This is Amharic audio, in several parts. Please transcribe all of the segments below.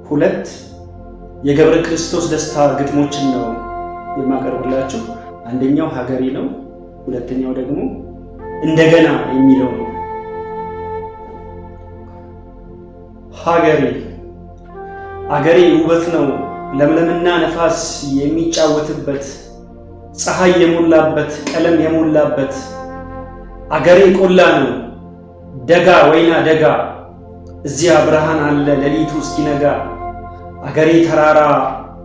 ሁለት የገብረ ክርስቶስ ደስታ ግጥሞችን ነው የማቀርብላችሁ። አንደኛው ሀገሬ ነው፣ ሁለተኛው ደግሞ እንደገና የሚለው ነው። ሀገሬ አገሬ ውበት ነው ለምለምና ነፋስ የሚጫወትበት፣ ፀሐይ የሞላበት ቀለም የሞላበት። አገሬ ቆላ ነው ደጋ ወይና ደጋ፣ እዚያ ብርሃን አለ ሌሊቱ እስኪነጋ። አገሬ ተራራ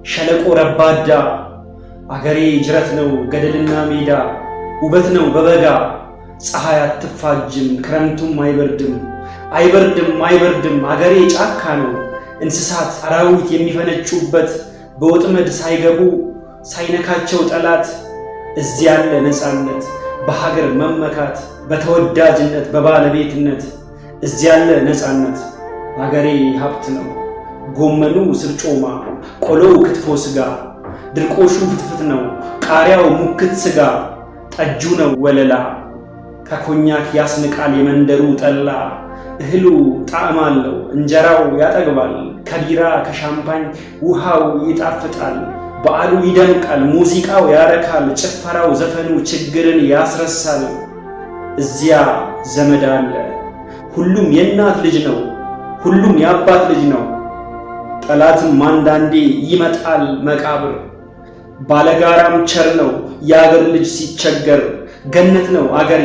ሸለቆ ረባዳ፣ አገሬ ጅረት ነው ገደልና ሜዳ። ውበት ነው በበጋ ፀሐይ አትፋጅም ክረምቱም አይበርድም አይበርድም አይበርድም። አገሬ ጫካ ነው እንስሳት አራዊት የሚፈነጩበት፣ በወጥመድ ሳይገቡ ሳይነካቸው ጠላት። እዚያ ያለ ነፃነት በሀገር መመካት፣ በተወዳጅነት በባለቤትነት። እዚያ ያለ ነፃነት። አገሬ ሀብት ነው ጎመኑ ስርጮማ፣ ቆሎው ክትፎ ስጋ፣ ድርቆሹ ፍትፍት ነው ቃሪያው ሙክት ስጋ። ጠጁ ነው ወለላ ከኮኛክ ያስንቃል የመንደሩ ጠላ። እህሉ ጣዕም አለው እንጀራው ያጠግባል፣ ከቢራ ከሻምፓኝ ውሃው ይጣፍጣል። በዓሉ ይደምቃል ሙዚቃው ያረካል፣ ጭፈራው ዘፈኑ ችግርን ያስረሳል። እዚያ ዘመድ አለ ሁሉም የእናት ልጅ ነው ሁሉም የአባት ልጅ ነው። ጠላትም አንዳንዴ ይመጣል መቃብር፣ ባለጋራም ቸር ነው የአገር ልጅ ሲቸገር። ገነት ነው አገሬ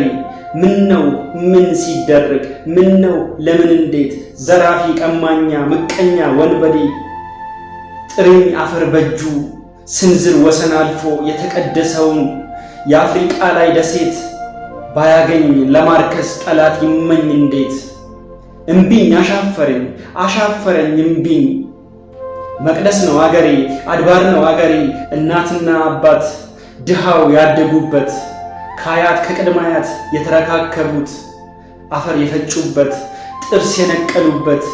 ምን ነው ምን ሲደረግ፣ ምን ነው ለምን እንዴት። ዘራፊ ቀማኛ ምቀኛ ወንበዴ፣ ጥርኝ አፈር በእጁ ስንዝር ወሰን አልፎ የተቀደሰውን የአፍሪቃ ላይ ደሴት ባያገኝ ለማርከስ ጠላት ይመኝ እንዴት። እምቢኝ አሻፈረኝ አሻፈረኝ እምቢኝ። መቅደስ ነው አገሬ አድባር ነው አገሬ፣ እናትና አባት ድሃው ያደጉበት፣ ከአያት ከቅድማያት የተረካከቡት፣ አፈር የፈጩበት ጥርስ የነቀሉበት።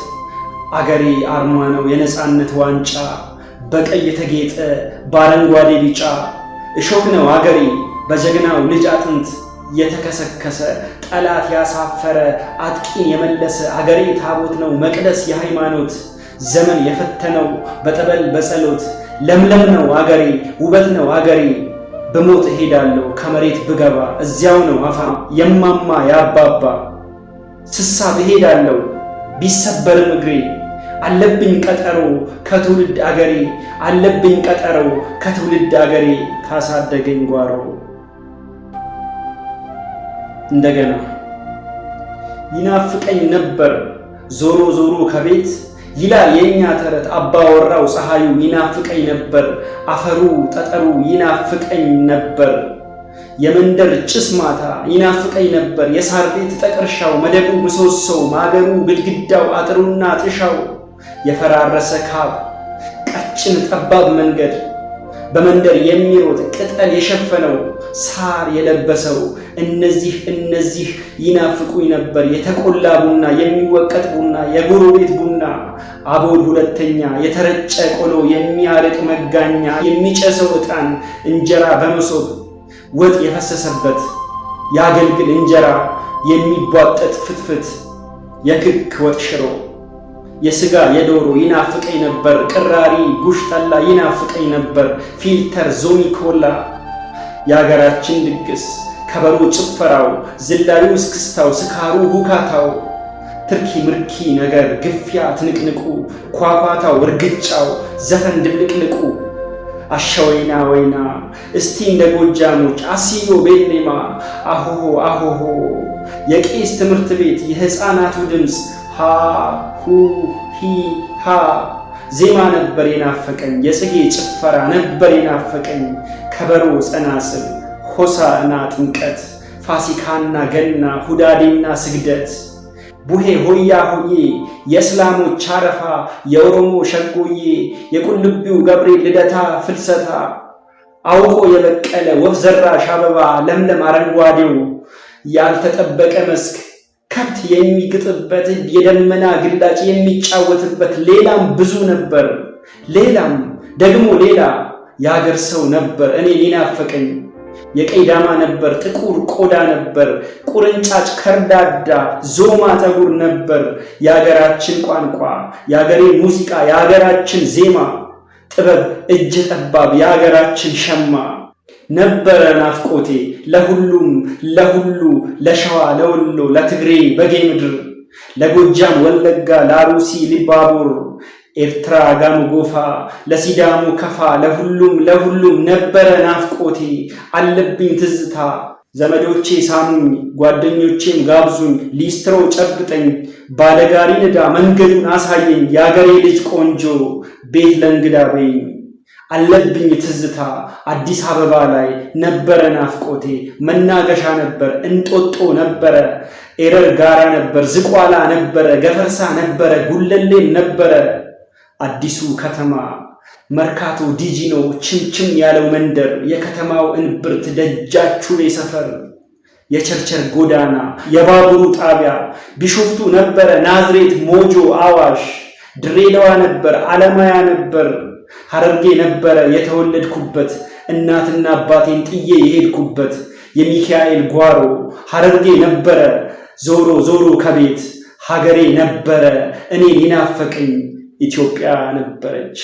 አገሬ አርማ ነው የነፃነት ዋንጫ፣ በቀይ የተጌጠ በአረንጓዴ ቢጫ። እሾክ ነው አገሬ በጀግናው ልጅ አጥንት የተከሰከሰ፣ ጠላት ያሳፈረ አጥቂን የመለሰ። አገሬ ታቦት ነው መቅደስ የሃይማኖት፣ ዘመን የፈተነው በጠበል በጸሎት። ለምለም ነው አገሬ ውበት ነው አገሬ፣ በሞት እሄዳለሁ ከመሬት ብገባ። እዚያው ነው አፋር የማማ ያባባ፣ ስሳብ እሄዳለሁ ቢሰበርም እግሬ። አለብኝ ቀጠሮ ከትውልድ አገሬ አለብኝ ቀጠሮ ከትውልድ አገሬ፣ ካሳደገኝ ጓሮ። እንደገና ይናፍቀኝ ነበር ዞሮ ዞሮ ከቤት፣ ይላል የኛ ተረት አባወራው ፀሐዩ። ይናፍቀኝ ነበር አፈሩ ጠጠሩ ይናፍቀኝ ነበር፣ የመንደር ጭስ ማታ ይናፍቀኝ ነበር። የሳር ቤት ጠቅርሻው መደቡ ምሰሶው፣ ማገሩ ግድግዳው አጥሩና ጥሻው። የፈራረሰ ካብ ቀጭን ጠባብ መንገድ፣ በመንደር የሚሮጥ ቅጠል የሸፈነው ሳር የለበሰው። እነዚህ ይናፍቁኝ ነበር። የተቆላ ቡና የሚወቀጥ ቡና የጎረቤት ቡና፣ አቦል ሁለተኛ የተረጨ ቆሎ የሚያርቅ መጋኛ፣ የሚጨሰው ዕጣን እንጀራ በመሶብ ወጥ የፈሰሰበት፣ ያገልግል እንጀራ የሚቧጠጥ ፍትፍት፣ የክክ ወጥ ሽሮ፣ የስጋ የዶሮ ይናፍቀኝ ነበር። ቅራሪ ጉሽ ጠላ ይናፍቀኝ ነበር። ፊልተር ዞኒ ኮላ፣ የሀገራችን ድግስ ከበሮ ጭፈራው፣ ዝላዩ እስክስታው፣ ስካሩ ሁካታው። ትርኪ ምርኪ ነገር ግፊያ ትንቅንቁ፣ ኳኳታው እርግጫው ዘፈን ድብልቅልቁ። አሸወይና ወይና እስቲ እንደ ጎጃሞች አሲዮ ቤሌማ፣ አሆሆ አሆሆ የቄስ ትምህርት ቤት የሕፃናቱ ድምፅ፣ ሃ ሁ ሂ ሃ ዜማ ነበር የናፈቀኝ። የጽጌ ጭፈራ ነበር የናፈቀኝ። ከበሮ ጸናጽል ሆሳዕና ጥምቀት፣ ፋሲካና ገና ሁዳዴና ስግደት። ቡሄ ሆያ ሆዬ የእስላሞች አረፋ፣ የኦሮሞ ሸጎዬ የቁልቢው ገብርኤል ልደታ ፍልሰታ። አውቆ የበቀለ ወፍ ዘራሽ አበባ፣ ለምለም አረንጓዴው ያልተጠበቀ መስክ፣ ከብት የሚግጥበት የደመና ግላጭ የሚጫወትበት። ሌላም ብዙ ነበር ሌላም ደግሞ ሌላ፣ የአገር ሰው ነበር እኔ ሊናፈቀኝ። የቀይዳማ ነበር፣ ጥቁር ቆዳ ነበር፣ ቁርንጫጭ ከርዳዳ ዞማ ጠጉር ነበር። የሀገራችን ቋንቋ፣ የሀገሬ ሙዚቃ፣ የሀገራችን ዜማ፣ ጥበብ እጀ ጠባብ የሀገራችን ሸማ ነበረ ናፍቆቴ ለሁሉም ለሁሉ ለሸዋ ለወሎ ለትግሬ በጌ ምድር ለጎጃም ወለጋ ለአሩሲ ሊባቡር ኤርትራ ጋሞ ጎፋ ለሲዳሙ ከፋ ለሁሉም ነበረ ናፍቆቴ አለብኝ ትዝታ። ዘመዶቼ ሳሙኝ ጓደኞቼም ጋብዙኝ ሊስትሮ ጨብጠኝ ባለጋሪ ንዳ መንገዱን አሳየኝ የአገሬ ልጅ ቆንጆ ቤት ለእንግዳ በይኝ። አለብኝ ትዝታ አዲስ አበባ ላይ ነበረ ናፍቆቴ መናገሻ ነበር እንጦጦ ነበረ ኤረር ጋራ ነበር ዝቋላ ነበረ ገፈርሳ ነበረ ጉለሌም ነበረ። አዲሱ ከተማ መርካቶ ዲጂኖ ችምችም ያለው መንደር የከተማው እንብርት ደጃቹቤ ሰፈር የቸርቸር ጎዳና የባቡሩ ጣቢያ ቢሾፍቱ ነበረ ናዝሬት ሞጆ አዋሽ ድሬዳዋ ነበር አለማያ ነበር ሐረርጌ ነበረ የተወለድኩበት እናትና አባቴን ጥዬ የሄድኩበት የሚካኤል ጓሮ ሐረርጌ ነበረ ዞሮ ከቤት ሀገሬ ነበረ እኔን ይናፈቀኝ ኢትዮጵያ ነበረች።